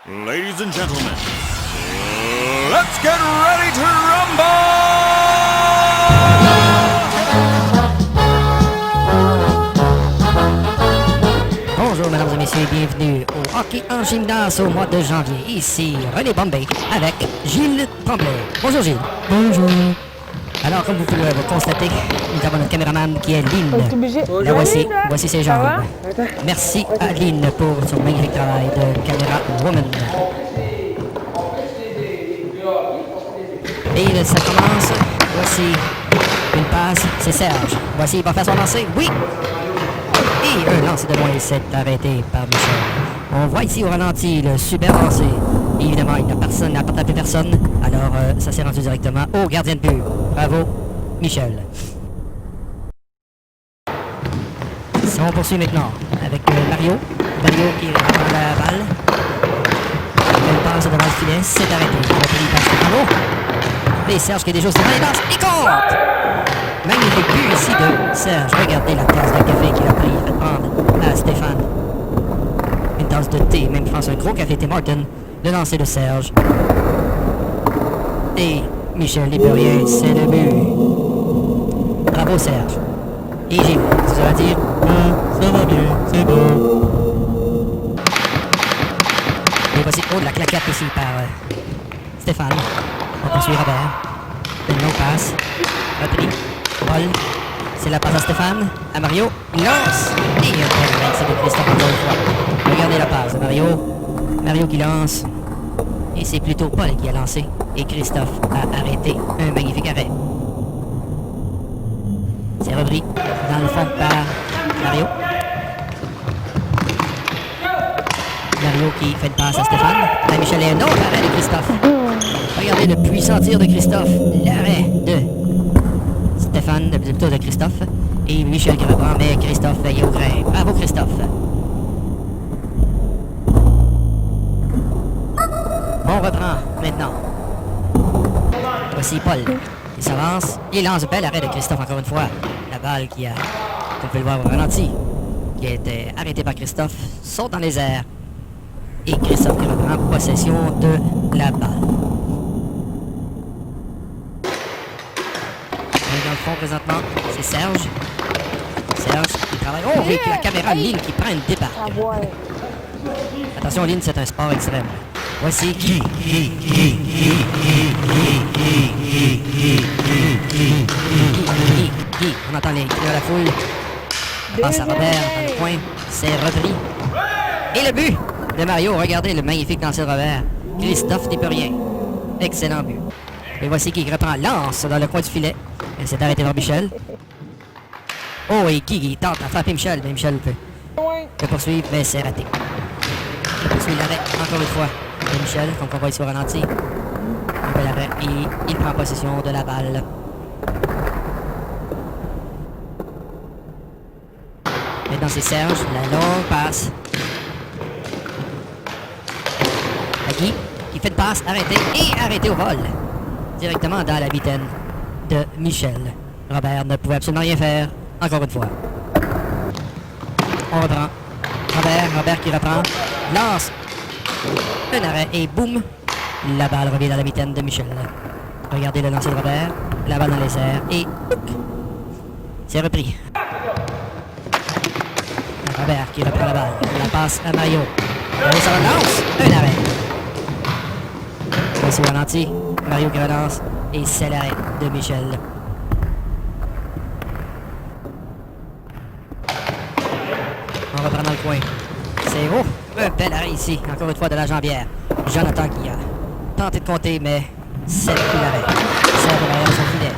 Ladies and gentlemen, let's get ready to rumble! Bonjour mesdames et messieurs, bienvenue au hockey en gymnase au mois de janvier. Ici René Bombay avec Gilles Tremblay. Bonjour Gilles. Bonjour. Alors comme vous pouvez le constater, nous avons notre caméraman qui est Lynn. La voici ses jambes. Merci à Lynn pour son magnifique travail de caméra woman. Et ça commence. Voici une passe, c'est Serge. Voici, il va faire son lancer. Oui! Et un lancer de loin, c'est arrêté par Michel. On voit ici au ralenti le super lancé. Évidemment, il n'a pas tapé personne. Alors, ça s'est rendu directement au gardien de but. Bravo, Michel. Si on poursuit maintenant avec Mario. Mario qui reprend la balle. Il passe devant le filet, c'est arrêté. Il passe bravo. Et Serge qui est déjà au devant, il lance, il compte! Magnifique but ici de Serge. Regardez la tasse de café qu'il a pris. Il fait prendre à Stéphane. Une tasse de thé, même France, un gros café Tim Hortons. Le lancer de Serge. Et Michel n'y peut rien, c'est le but. Bravo Serge. Et Gilles, ça va dire? Ça va bien, c'est beau. Et voici, oh, de la claquette ici par Stéphane. On poursuit Robert. Une longue passe. Repris. Paul. C'est la passe à Stéphane. À Mario. Il lance. Et c'est de Christophe encore une fois. Regardez la passe de Mario. Mario qui lance. Et c'est plutôt Paul qui a lancé. Et Christophe a arrêté. Un magnifique arrêt. C'est repris dans le fond par Mario. Mario qui fait une passe à Stéphane. Là, Michel et un autre arrêt de Christophe. Regardez le puissant tir de Christophe. L'arrêt de Stéphane, plutôt de Christophe. Et Michel qui reprend, mais Christophe est au grain. Bravo Christophe. On reprend maintenant. Voici Paul. Il s'avance. Il lance bel arrêt de Christophe encore une fois. La balle qui a, comme vous pouvez le voir au ralenti, qui a été arrêtée par Christophe, saute dans les airs. Et Christophe qui reprend possession de la balle. Dans le fond, présentement, c'est Serge. Serge qui travaille. Oh, oui, la caméra Lynn qui prend une débarque. Attention, Lynn, c'est un sport extrême. Voici Guy. On entend les cris de la foule. On passe à Robert dans le coin. C'est repris. Et le but de Mario. Regardez le magnifique lancer de Robert. Christophe n'y peut rien. Excellent but. Et voici qui reprend lance dans le coin du filet. Elle s'est arrêtée vers Michel. Oh, et Guy tente à frapper Michel, mais Michel peut le poursuivre, mais c'est raté. Il poursuit l'arrêt, encore une fois, de Michel, comme on voit ici au ralenti. Un bel arrêt, et il prend possession de la balle. Maintenant, c'est Serge, la longue passe. À Guy, qui fait une passe arrêtée, et arrêtée au vol. Directement dans la mitaine de Michel. Robert ne pouvait absolument rien faire, encore une fois. On reprend. Robert qui reprend. Lance. Un arrêt et boum. La balle revient dans la mitaine de Michel. Regardez le lancer de Robert. La balle dans les airs et c'est repris. Robert qui reprend la balle. La passe à Mario. Allez, ça relance. Un arrêt. Voici au ralenti. Mario qui relance. Et c'est l'arrêt de Michel. On reprend dans le coin. C'est haut. Un bel arrêt ici. Encore une fois de la jambière. Jonathan qui a tenté de compter, mais c'est plus l'arrêt. C'est derrière son filet.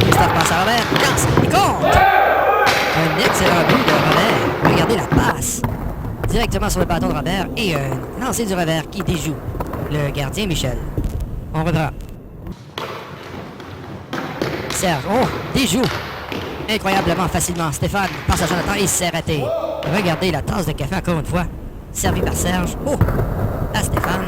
Christophe passe à Robert. Lance. Il compte. Un excellent but de Robert. Regardez la passe. Directement sur le bâton de Robert. Et un lancer du revers qui déjoue le gardien Michel. On reprend. Serge, oh, déjoue. Incroyablement facilement. Stéphane passe à Jonathan et c'est raté. Regardez la tasse de café encore une fois. Servi par Serge. Oh, à Stéphane.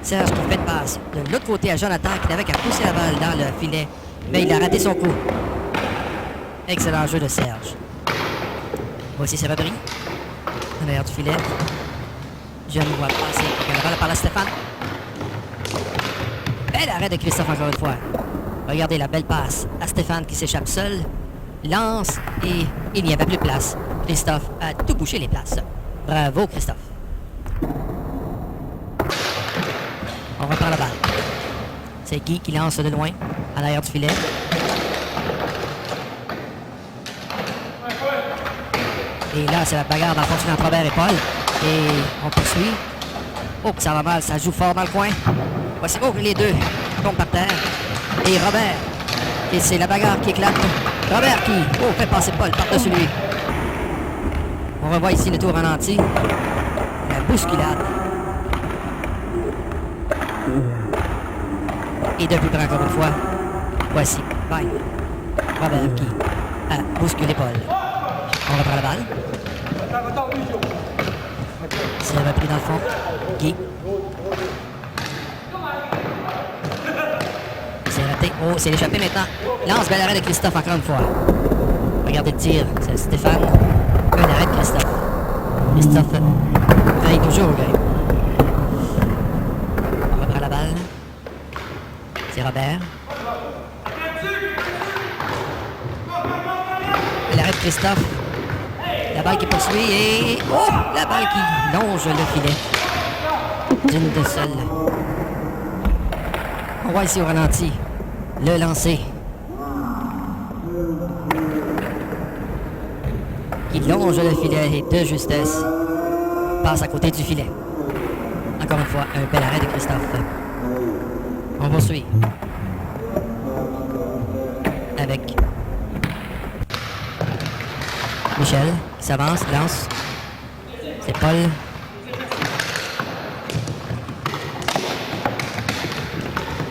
Serge qui fait une passe de l'autre côté à Jonathan qui n'avait qu'à pousser la balle dans le filet. Mais il a raté son coup. Excellent jeu de Serge. Voici c'est repris. À l'arrière du filet. Jeune voit passer. La balle par la Stéphane. Bel arrêt de Christophe encore une fois. Regardez la belle passe à Stéphane qui s'échappe seul. Lance et il n'y avait plus de place. Christophe a tout bouché les places. Bravo Christophe. On reprend la balle. C'est Guy qui lance de loin à l'arrière du filet. Et là, c'est la bagarre dans le entre Robert et Paul. Et on poursuit. Oh, ça va mal, ça joue fort dans le coin. Voici, oh, les deux tombent par terre. Et Robert. Et c'est la bagarre qui éclate. Robert qui, oh, fait passer Paul par-dessus lui. On revoit ici le tour ralenti. La bousculade. Et depuis près encore une fois, voici, bye. Robert qui a bousculé Paul. On reprend la balle. C'est repris dans le fond. Guy. C'est raté. Oh, c'est l'échappé maintenant. Lance, bel arrêt de Christophe encore une fois. Regardez le tir. C'est Stéphane. Un arrêt de Christophe. Christophe veille toujours au gré. On reprend la balle. C'est Robert. L'arrêt de Christophe. La balle qui poursuit et... Oh! La balle qui longe le filet. D'une de seule. On voit ici au ralenti. Le lancer. Qui longe le filet et de justesse passe à côté du filet. Encore une fois, un bel arrêt de Christophe. On poursuit. Avec Michel qui s'avance, lance. C'est Paul.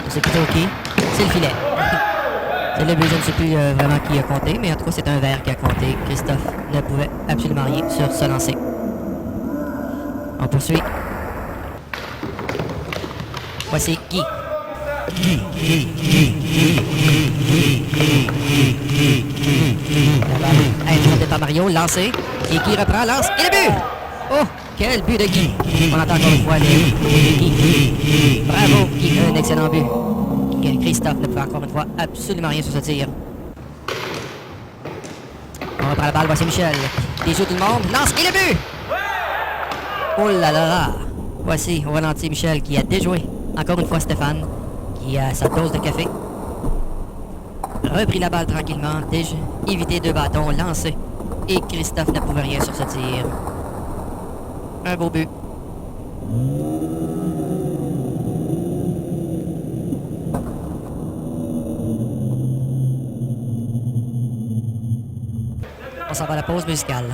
C'est plutôt qui? C'est le filet. C'est le but, je ne sais plus vraiment qui a compté, mais en tout cas, c'est un verre qui a compté. Christophe ne pouvait absolument rien sur ce lancer. On poursuit. Voici Guy. La balle interrompue par Mario, lancé. Et Guy reprend, lance, et le but! Oh, quel but de Guy! On entend encore une fois Guy. Bravo, Guy, un excellent but. Christophe ne peut encore une fois absolument rien sur ce tir. On reprend la balle, voici Michel. Il joue tout le monde, lance, et le but! Oh là là là! Voici au ralenti Michel qui a déjoué encore une fois Stéphane, qui a sa dose de café. Repris la balle tranquillement, déjà évité deux bâtons, lancé. Et Christophe ne pouvait rien sur ce tir. Un beau but. On s'en va à la pause musicale.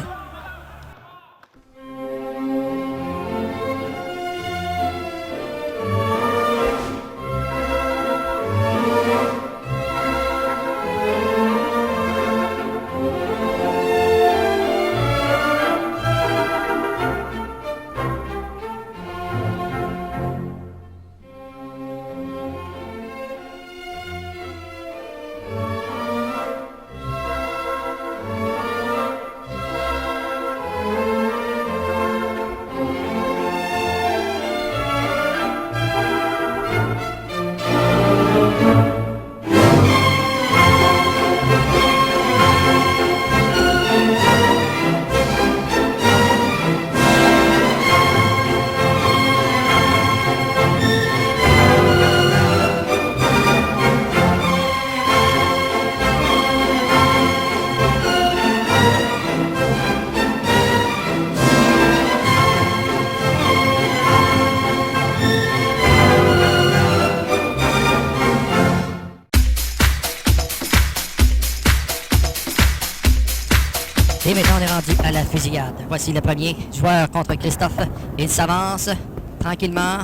Et maintenant, on est rendu à la fusillade. Voici le premier joueur contre Christophe. Il s'avance tranquillement.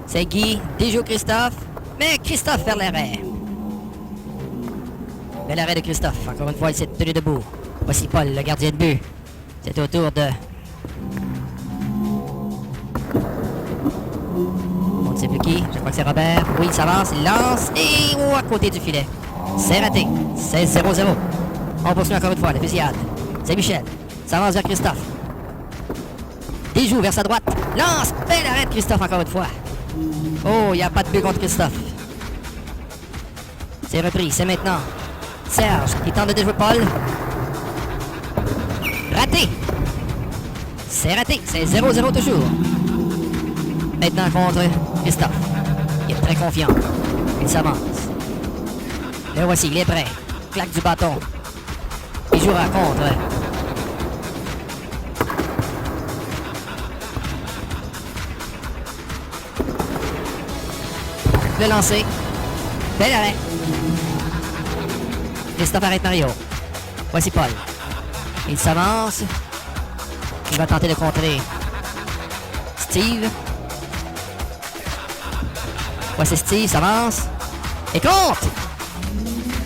C'est Guy, déjoue Christophe. Mais Christophe fait l'arrêt. Bel arrêt de Christophe. Encore une fois, il s'est tenu debout. Voici Paul, le gardien de but. C'est au tour de... On ne sait plus qui. Je crois que c'est Robert. Oui, il s'avance, il lance. Et oh, à côté du filet. C'est raté. C'est 0-0. On poursuit encore une fois la fusillade. C'est Michel. S'avance vers Christophe. Déjoue vers sa droite. Lance. Belle arrête Christophe encore une fois. Oh, il n'y a pas de but contre Christophe. C'est repris, c'est maintenant. Serge, il tente de déjouer Paul. Raté. C'est raté, c'est 0-0 toujours. Maintenant contre Christophe. Il est très confiant. Il s'avance. Le voici, il est prêt. Claque du bâton. Il jouera contre. Le lancer. Bel arrêt. Christophe arrête Mario. Voici Paul. Il s'avance. Il va tenter de contrer Steve. Voici Steve, s'avance. Et compte!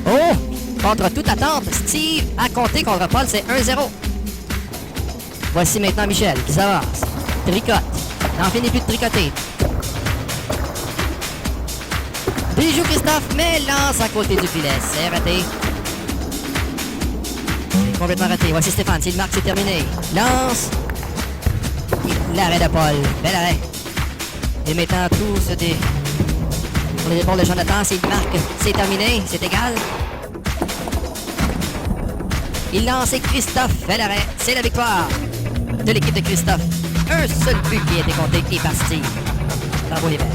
Oh! Contre toute attente, Steve a compté contre Paul, c'est 1-0. Voici maintenant Michel qui s'avance. Tricote. N'en finit plus de tricoter. Déjoue Christophe, mais lance à côté du filet. C'est raté. C'est complètement raté. Voici Stéphane. S'il marque, c'est terminé. Lance. L'arrêt de Paul. Bel arrêt. Et maintenant, tout se dé... Sur les épaules de Jonathan, s'il marque, c'est terminé. C'est égal. Il lance et Christophe. Bel arrêt. C'est la victoire de l'équipe de Christophe. Un seul but qui a été compté et par Steve. Bravo les Verts.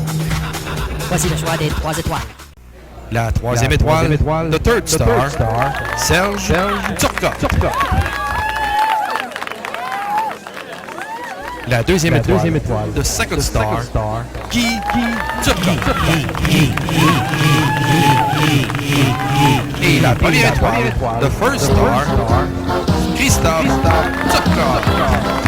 Voici le choix des 3 étoiles. La troisième étoile, the third star, Serge Turcotte. La deuxième étoile, the second star, Guy Turcotte. Et la première étoile, the first star, Christophe Turcotte.